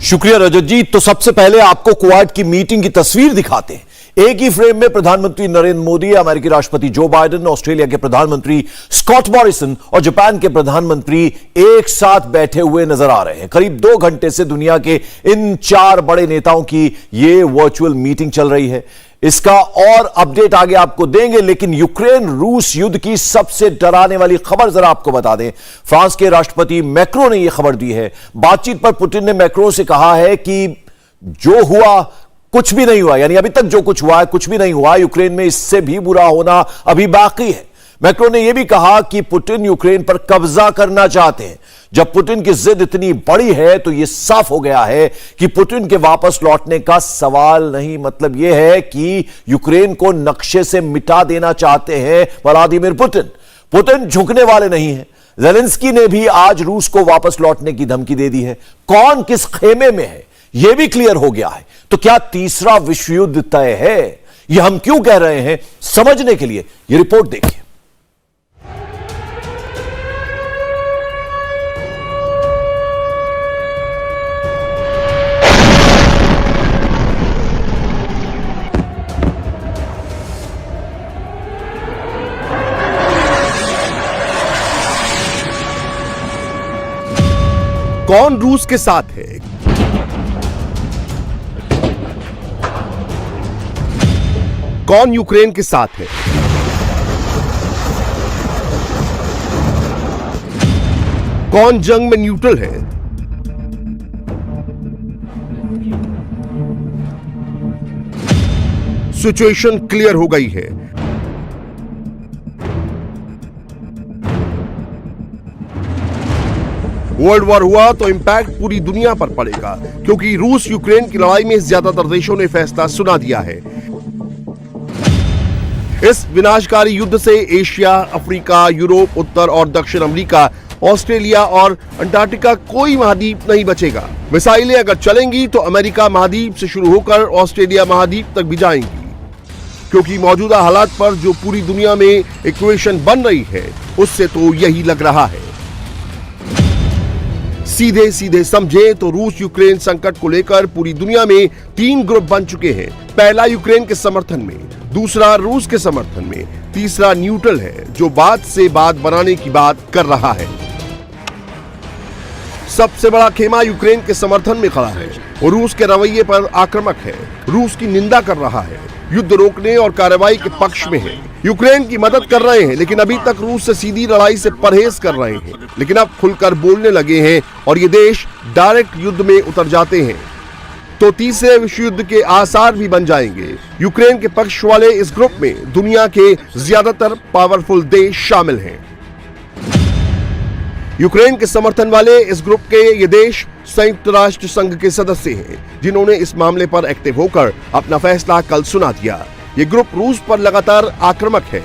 शुक्रिया रजत जी। तो सबसे पहले आपको क्वाड की मीटिंग की तस्वीर दिखाते हैं। एक ही फ्रेम में प्रधानमंत्री नरेंद्र मोदी, अमेरिकी राष्ट्रपति जो बाइडेन, ऑस्ट्रेलिया के प्रधानमंत्री स्कॉट मॉरिसन और जापान के प्रधानमंत्री एक साथ बैठे हुए नजर आ रहे हैं। करीब 2 घंटे से दुनिया के इन 4 बड़े नेताओं की यह वर्चुअल मीटिंग चल रही है। इसका और अपडेट आगे आपको देंगे, लेकिन यूक्रेन रूस युद्ध की सबसे डराने वाली खबर जरा आपको बता दें। फ्रांस के राष्ट्रपति मैक्रो ने यह खबर दी है। बातचीत पर पुतिन ने मैक्रो से कहा है कि जो हुआ कुछ भी नहीं हुआ, यानी अभी तक जो कुछ हुआ है कुछ भी नहीं हुआ। यूक्रेन में इससे भी बुरा होना अभी बाकी है। मैक्रो ने यह भी कहा कि पुतिन यूक्रेन पर कब्जा करना चाहते हैं। जब पुतिन की जिद इतनी बड़ी है तो यह साफ हो गया है कि पुतिन के वापस लौटने का सवाल नहीं। मतलब यह है कि यूक्रेन को नक्शे से मिटा देना चाहते हैं व्लादिमीर पुतिन। पुतिन झुकने वाले नहीं है। ज़ेलेंस्की ने भी आज रूस को वापस लौटने की धमकी दे दी है। कौन किस खेमे में है यह भी क्लियर हो गया है। तो क्या तीसरा विश्व युद्ध तय है? यह हम क्यों कह रहे हैं, समझने के लिए यह रिपोर्ट देखिए। कौन रूस के साथ है, कौन यूक्रेन के साथ है, कौन जंग में न्यूट्रल है, सिचुएशन क्लियर हो गई है। वर्ल्ड वॉर हुआ तो इंपैक्ट पूरी दुनिया पर पड़ेगा, क्योंकि रूस यूक्रेन की लड़ाई में ज्यादातर देशों ने फैसला सुना दिया है। इस विनाशकारी युद्ध से एशिया, अफ्रीका, यूरोप, उत्तर और दक्षिण अमेरिका, ऑस्ट्रेलिया और अंटार्कटिका कोई महाद्वीप नहीं बचेगा। मिसाइलें अगर चलेंगी तो अमेरिका महाद्वीप से शुरू होकर ऑस्ट्रेलिया महाद्वीप तक भी जाएंगी, क्योंकि मौजूदा हालात पर जो पूरी दुनिया में इक्वेशन बन रही है उससे तो यही लग रहा है। सीधे सीधे समझे तो रूस यूक्रेन संकट को लेकर पूरी दुनिया में 3 ग्रुप बन चुके हैं। पहला यूक्रेन के समर्थन में, दूसरा रूस के समर्थन में, तीसरा न्यूट्रल है जो बात से बात बनाने की बात कर रहा है। सबसे बड़ा खेमा यूक्रेन के समर्थन में खड़ा है और रूस के रवैये पर आक्रामक है। रूस की निंदा कर रहा है, युद्ध रोकने और कार्रवाई के पक्ष में है। यूक्रेन की मदद कर रहे हैं, लेकिन अभी तक रूस से सीधी लड़ाई से परहेज कर रहे हैं। लेकिन अब खुलकर बोलने लगे हैं और ये देश डायरेक्ट युद्ध में उतर जाते हैं तो तीसरे विश्व युद्ध के आसार भी बन जाएंगे। यूक्रेन के पक्ष वाले इस ग्रुप में दुनिया के ज्यादातर पावरफुल देश शामिल हैं। यूक्रेन के समर्थन वाले इस ग्रुप के ये देश संयुक्त राष्ट्र संघ के सदस्य हैं, जिन्होंने इस मामले पर एक्टिव होकर अपना फैसला कल सुना दिया। ये ग्रुप रूस पर लगातार आक्रामक है।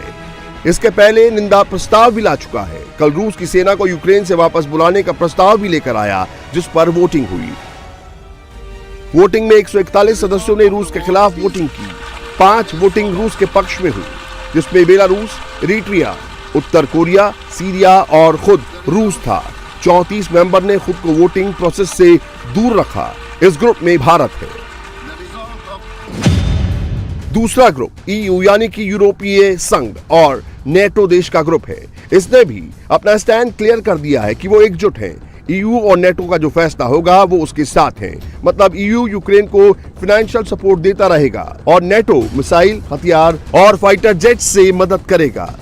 इसके पहले निंदा प्रस्ताव भी ला चुका है। कल रूस की सेना को यूक्रेन से वापस बुलाने का प्रस्ताव भी लेकर आया, जिस पर वोटिंग हुई। वोटिंग में 141 सदस्यों ने रूस के खिलाफ वोटिंग की। 5 वोटिंग रूस के पक्ष में हुई, जिसमें बेलारूस, इरिट्रिया, उत्तर कोरिया, सीरिया और खुद रूस था। 34 मेंबर ने खुद को वोटिंग प्रोसेस से दूर रखा। इस ग्रुप में भारत है। दूसरा ग्रुप ईयू यानी कि यूरोपीय संघ और नेटो देश का ग्रुप है। इसने भी अपना स्टैंड क्लियर कर दिया है कि वो एकजुट हैं। ईयू और नेटो का जो फैसला होगा वो उसके साथ है। मतलब ईयू यूक्रेन को फाइनेंशियल सपोर्ट देता रहेगा और नेटो मिसाइल, हथियार और फाइटर जेट से मदद करेगा।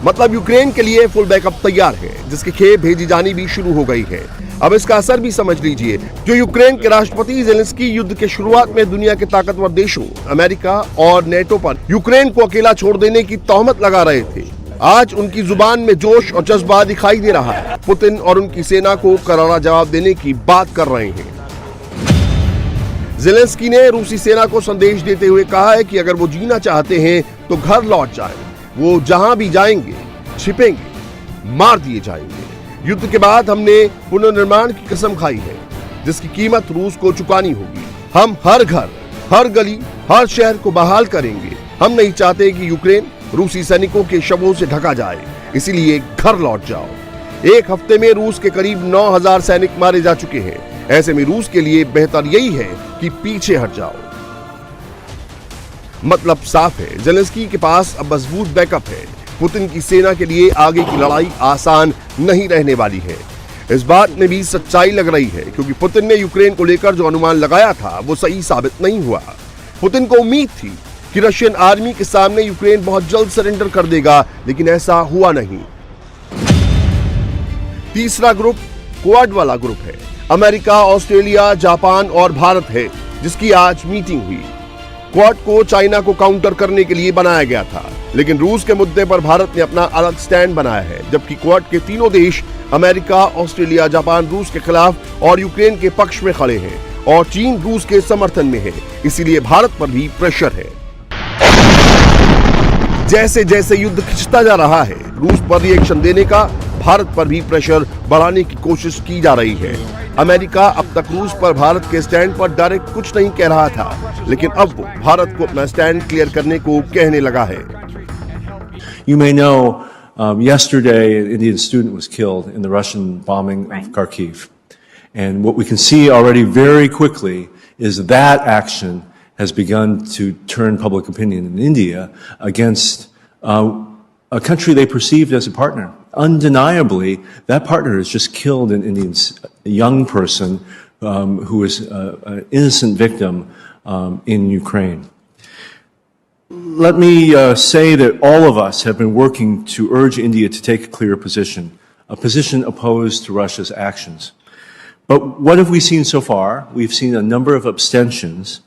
मतलब यूक्रेन के लिए फुल बैकअप तैयार है, जिसकी खेप भेजी जानी भी शुरू हो गई है। अब इसका असर भी समझ लीजिए। जो यूक्रेन के राष्ट्रपति ज़ेलेंस्की युद्ध के शुरुआत में दुनिया के ताकतवर देशों अमेरिका और नेटो पर यूक्रेन को अकेला छोड़ देने की तोहमत लगा रहे थे, आज उनकी जुबान में जोश और जज्बा दिखाई दे रहा है। पुतिन और उनकी सेना को करारा जवाब देने की बात कर रहे हैं। ज़ेलेंस्की ने रूसी सेना को संदेश देते हुए कहा है कि अगर वो जीना चाहते हैं तो घर लौट जाएं। वो जहां भी जाएंगे छिपेंगे, मार दिए जाएंगे। युद्ध के बाद हमने पुनर्निर्माण की कसम खाई है, जिसकी कीमत रूस को चुकानी होगी। हम हर घर, हर गली, हर शहर को बहाल करेंगे। हम नहीं चाहते कि यूक्रेन रूसी सैनिकों के शवों से ढका जाए, इसीलिए घर लौट जाओ। एक हफ्ते में रूस के करीब 9000 सैनिक मारे जा चुके हैं। ऐसे में रूस के लिए बेहतर यही है कि पीछे हट जाओ। मतलब साफ है, जेलेंस्की के पास अब मजबूत बैकअप है। पुतिन की सेना के लिए आगे की लड़ाई आसान नहीं रहने वाली है। इस बात में भी सच्चाई लग रही है, क्योंकि पुतिन ने यूक्रेन को लेकर जो अनुमान लगाया था वो सही साबित नहीं हुआ। पुतिन को उम्मीद थी कि रशियन आर्मी के सामने यूक्रेन बहुत जल्द सरेंडर कर देगा, लेकिन ऐसा हुआ नहीं। तीसरा ग्रुप क्वाड वाला ग्रुप है। अमेरिका, ऑस्ट्रेलिया, जापान और भारत है, जिसकी आज मीटिंग हुई। क्वाड को चाइना को काउंटर करने के लिए बनाया गया था, लेकिन रूस के मुद्दे पर भारत ने अपना अलग स्टैंड बनाया है, जबकि क्वाड के तीनों देश अमेरिका, ऑस्ट्रेलिया, जापान रूस के खिलाफ और यूक्रेन के पक्ष में खड़े हैं और चीन रूस के समर्थन में है। इसीलिए भारत पर भी प्रेशर है। जैसे जैसे युद्ध खिंचता जा रहा है, रूस पर रिएक्शन देने का भारत पर भी प्रेशर बढ़ाने की कोशिश की जा रही है। अमेरिका अब तक रूस पर भारत के स्टैंड पर डायरेक्ट कुछ नहीं कह रहा था, लेकिन अब वो भारत को अपना स्टैंड क्लियर करने को कहने लगा है। You may know, yesterday an Indian student was killed in the Russian bombing of Kharkiv. And what we can see already very quickly is that action has begun to turn public opinion in India against a country they perceived as a partner. Undeniably, that partner has just killed an Indian young person who is an innocent victim in Ukraine. Let me say that all of us have been working to urge India to take a clear position, a position opposed to Russia's actions. But what have we seen so far? We've seen a number of abstentions.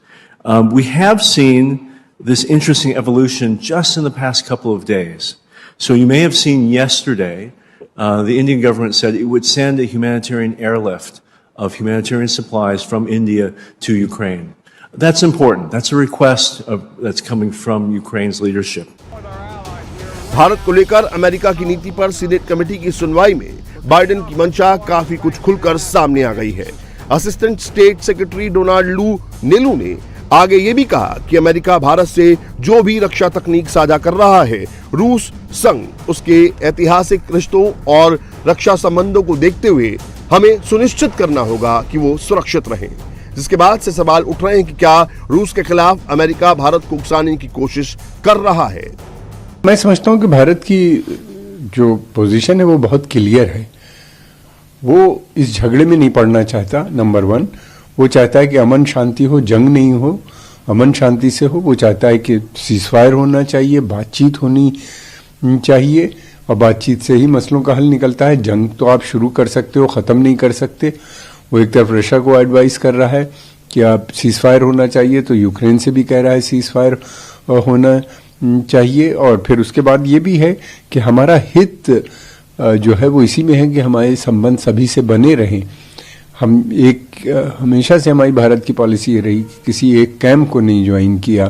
We have seen this interesting evolution just in the past couple of days. So you may have seen yesterday, the Indian government said it would send a humanitarian airlift of humanitarian supplies from India to Ukraine. That's important. That's a request that's coming from Ukraine's leadership. Bharat को लेकर America की नीति पर senate committee की सुनवाई में Biden की मंशा काफी कुछ खुलकर सामने आ गई है। असिस्टेंट स्टेट सेक्रेटरी डोनाल्ड लू नेलू ने आगे ये भी कहा कि अमेरिका भारत से जो भी रक्षा तकनीक साझा कर रहा है, रूस संग उसके ऐतिहासिक रिश्तों और रक्षा संबंधों को देखते हुए हमें सुनिश्चित करना होगा कि वो सुरक्षित रहें। जिसके बाद से सवाल उठ रहे हैं कि क्या रूस के खिलाफ अमेरिका भारत को उकसाने की कोशिश कर रहा है। मैं समझता हूं कि भारत की जो पोजीशन है वो बहुत क्लियर है। वो इस झगड़े में नहीं पड़ना चाहता। नंबर 1, वो चाहता है कि अमन शांति हो, जंग नहीं हो, अमन शांति से हो। वो चाहता है कि सीजफायर होना चाहिए, बातचीत होनी चाहिए, और बातचीत से ही मसलों का हल निकलता है। जंग तो आप शुरू कर सकते हो, ख़त्म नहीं कर सकते। वो एक तरफ रशिया को एडवाइस कर रहा है कि आप सीजफायर होना चाहिए, तो यूक्रेन से भी कह रहा है सीजफायर होना चाहिए। और फिर उसके बाद ये भी है कि हमारा हित जो है वो इसी में है कि हमारे संबंध सभी से बने रहें। हमेशा से हमारी भारत की पॉलिसी ये रही कि किसी एक कैंप को नहीं ज्वाइन किया,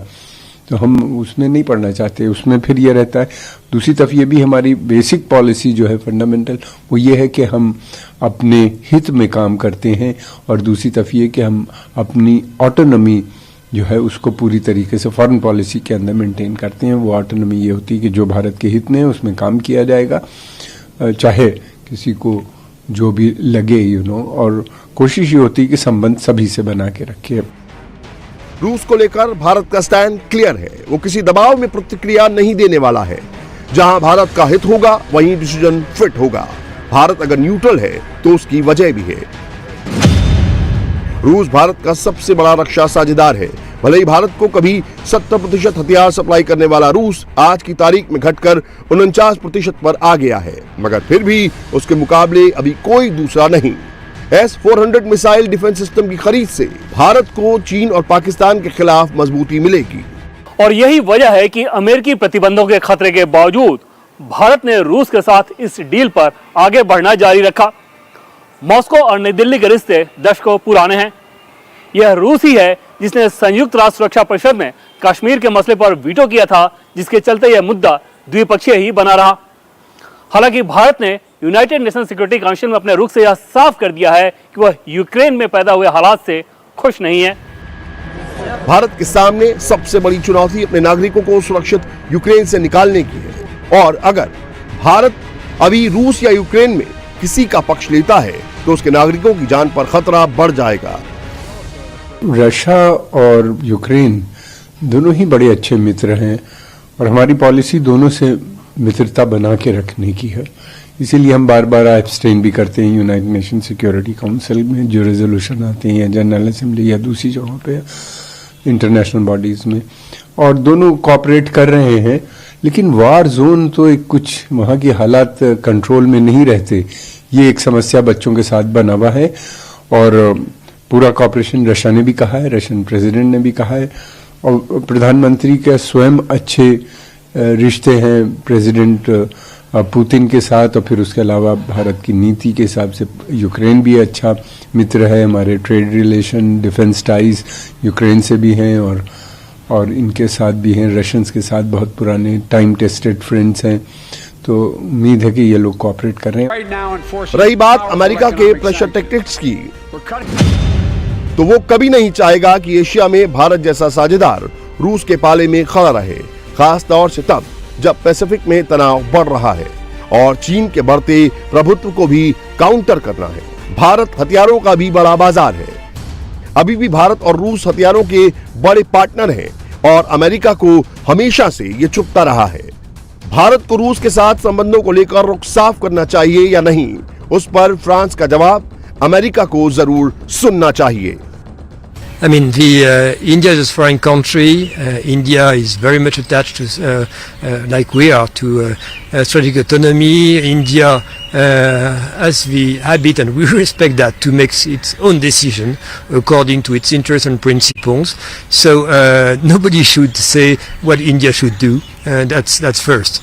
तो हम उसमें नहीं पढ़ना चाहते। उसमें फिर ये रहता है। दूसरी तरफ ये भी हमारी बेसिक पॉलिसी जो है फंडामेंटल, वो ये है कि हम अपने हित में काम करते हैं, और दूसरी तरफ ये कि हम अपनी ऑटोनॉमी जो है उसको पूरी तरीके से फॉरेन पॉलिसी के अंदर मेंटेन करते हैं। वो ऑटोनॉमी ये होती है कि जो भारत के हित में है उसमें काम किया जाएगा, चाहे किसी को जो भी लगे, और कोशिश ये होती है कि संबंध सभी से बना के रखे। रूस को लेकर भारत का स्टैंड क्लियर है। वो किसी दबाव में प्रतिक्रिया नहीं देने वाला है। जहां भारत का हित होगा वहीं डिसीजन फिट होगा। भारत अगर न्यूट्रल है तो उसकी वजह भी है। रूस भारत का सबसे बड़ा रक्षा साझेदार है। भले ही भारत को कभी 70% हथियार सप्लाई करने वाला रूस आज की तारीख में घटकर 49% पर आ गया है, मगर फिर भी उसके मुकाबले अभी कोई दूसरा नहीं। S-400 मिसाइल डिफेंस सिस्टम की खरीद से भारत को चीन और पाकिस्तान के खिलाफ मजबूती मिलेगी। और यही वजह है कि अमेरिकी प्रतिबंधों के खतरे के बावजूद भारत ने रूस के साथ इस डील पर आगे बढ़ना जारी रखा। मॉस्को और नई दिल्ली के रिश्ते दशकों पुराने हैं। यह रूस ही है जिसने संयुक्त राष्ट्र सुरक्षा परिषद में कश्मीर के मसले पर वीटो किया था, जिसके चलते यह मुद्दा द्विपक्षीय ही बना रहा। हालांकि भारत ने यूनाइटेड नेशन सिक्योरिटी काउंसिल में अपने रुख से यह साफ कर दिया है कि वह यूक्रेन में पैदा हुए हालात से खुश नहीं है। भारत के सामने सबसे बड़ी चुनौती अपने नागरिकों को सुरक्षित यूक्रेन से निकालने की है, और अगर भारत अभी रूस या यूक्रेन में किसी का पक्ष लेता है तो उसके नागरिकों की जान पर खतरा बढ़ जाएगा। रशिया और यूक्रेन दोनों ही बड़े अच्छे मित्र हैं और हमारी पॉलिसी दोनों से मित्रता बना के रखने की है। इसीलिए हम बार बार एब्सटेन भी करते हैं यूनाइटेड नेशन सिक्योरिटी काउंसिल में जो रेजोल्यूशन आते हैं या जनरल असेंबली या दूसरी जगहों पे इंटरनेशनल बॉडीज में, और दोनों कोऑपरेट कर रहे हैं। लेकिन वार जोन तो एक कुछ वहाँ की हालात कंट्रोल में नहीं रहते, ये एक समस्या बच्चों के साथ बना हुआ है। और पूरा कोऑपरेशन रशिया ने भी कहा है, रशियन प्रेसिडेंट ने भी कहा है, और प्रधानमंत्री के स्वयं अच्छे रिश्ते हैं प्रेसिडेंट पुतिन के साथ, और फिर उसके अलावा भारत की नीति के हिसाब से यूक्रेन भी अच्छा मित्र है। हमारे trade relation, defence ties Ukraine से भी हैं और इनके साथ भी हैं। रशियंस के साथ बहुत पुराने टाइम टेस्टेड फ्रेंड्स हैं, तो उम्मीद है कि ये लोग कोऑपरेट कर रहे हैं। रही बात अमेरिका के प्रेशर टैक्टिक्स की, तो वो कभी नहीं चाहेगा कि एशिया में भारत जैसा साझेदार रूस के पाले में खड़ा रहे, खास तौर से तब जब पैसिफिक में तनाव बढ़ रहा है और चीन के बढ़ते प्रभुत्व को भी काउंटर करना है। भारत हथियारों का भी बड़ा बाजार है। अभी भी भारत और रूस हथियारों के बड़े पार्टनर हैं और अमेरिका को हमेशा से ये चुपता रहा है। भारत को रूस के साथ संबंधों को लेकर रुख साफ करना चाहिए या नहीं, उस पर फ्रांस का जवाब अमेरिका को जरूर सुनना चाहिए। I mean, India is a foreign country. India is very much attached to, like we are, to strategic autonomy. India has the habit, and we respect that, to make its own decision according to its interests and principles. So nobody should say what India should do. That's first.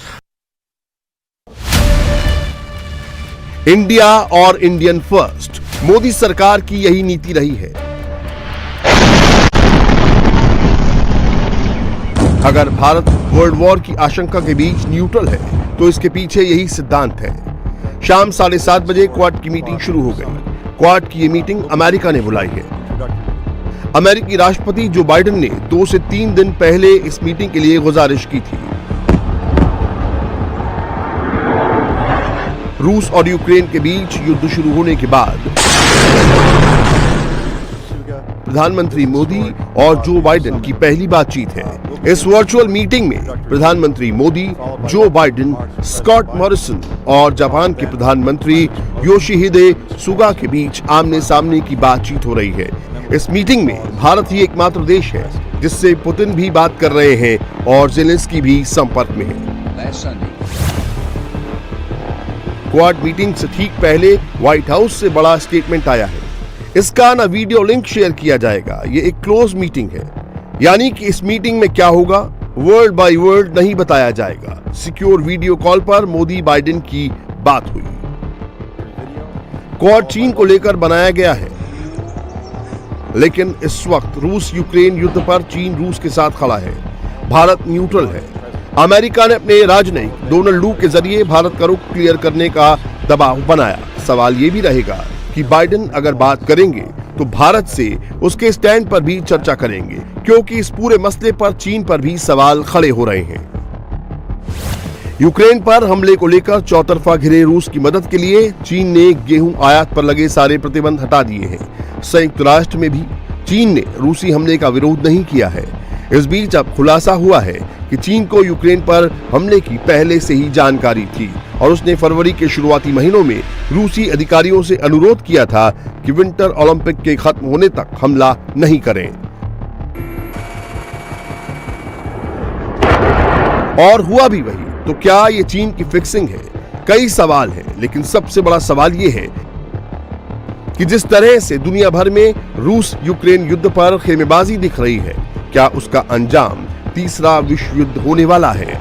India और Indian first, Modi सरकार की यही नीति रही है। अगर Bharat world war की आशंका के बीच न्यूट्रल है तो इसके पीछे यही सिद्धांत है। शाम 7:30 बजे क्वाड की मीटिंग शुरू हो गई। क्वाड की ये मीटिंग अमेरिका ने बुलाई है। अमेरिकी राष्ट्रपति जो बाइडेन ने 2 से 3 दिन पहले इस मीटिंग के लिए गुजारिश की थी। रूस और यूक्रेन के बीच युद्ध शुरू होने के बाद प्रधानमंत्री मोदी और जो बाइडेन की पहली बातचीत है। इस वर्चुअल मीटिंग में प्रधानमंत्री Modi, Joe Biden, Scott Morrison और जापान के प्रधानमंत्री योशिहिदे सुगा के बीच आमने सामने की बातचीत हो रही है। इस मीटिंग में भारत ही एकमात्र देश है जिससे पुतिन भी बात कर रहे हैं और जेलेंस्की भी संपर्क में है। क्वाड मीटिंग से ठीक पहले व्हाइट हाउस से बड़ा स्टेटमेंट आया है। इसका ना वीडियो लिंक शेयर किया जाएगा, ये एक क्लोज मीटिंग है, यानी कि इस मीटिंग में क्या होगा वर्ड बाय वर्ड नहीं बताया जाएगा। सिक्योर वीडियो कॉल पर मोदी बाइडेन की बात हुई। क्वाड चीन को लेकर बनाया गया है, लेकिन इस वक्त रूस यूक्रेन युद्ध पर चीन रूस के साथ खड़ा है। भारत न्यूट्रल है। अमेरिका ने अपने राजनयिक डोनाल्ड लू के जरिए भारत का रुख क्लियर करने का दबाव बनाया। सवाल ये भी रहेगा कि बाइडेन अगर बात करेंगे तो भारत से उसके स्टैंड पर भी चर्चा करेंगे, क्योंकि इस पूरे मसले पर चीन पर भी सवाल खड़े हो रहे हैं। यूक्रेन पर हमले को लेकर चौतरफा घिरे रूस की मदद के लिए चीन ने गेहूं आयात पर लगे सारे प्रतिबंध हटा दिए हैं। संयुक्त राष्ट्र में भी चीन ने रूसी हमले का विरोध नहीं किया है। इस बीच अब खुलासा हुआ है कि चीन को यूक्रेन पर हमले की पहले से ही जानकारी थी और उसने फरवरी के शुरुआती महीनों में रूसी अधिकारियों से अनुरोध किया था कि विंटर ओलंपिक के खत्म होने तक हमला नहीं करें। और हुआ भी वही। तो क्या ये चीन की फिक्सिंग है? कई सवाल हैं, लेकिन सबसे बड़ा सवाल ये है कि जिस तरह से दुनिया भर में रूस यूक्रेन युद्ध पर खेमेबाजी दिख रही है, क्या उसका अंजाम तीसरा विश्व युद्ध होने वाला है?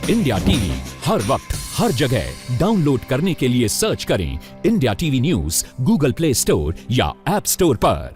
इंडिया टीवी हर वक्त हर जगह डाउनलोड करने के लिए सर्च करें India TV news Google play store या ऐप स्टोर पर।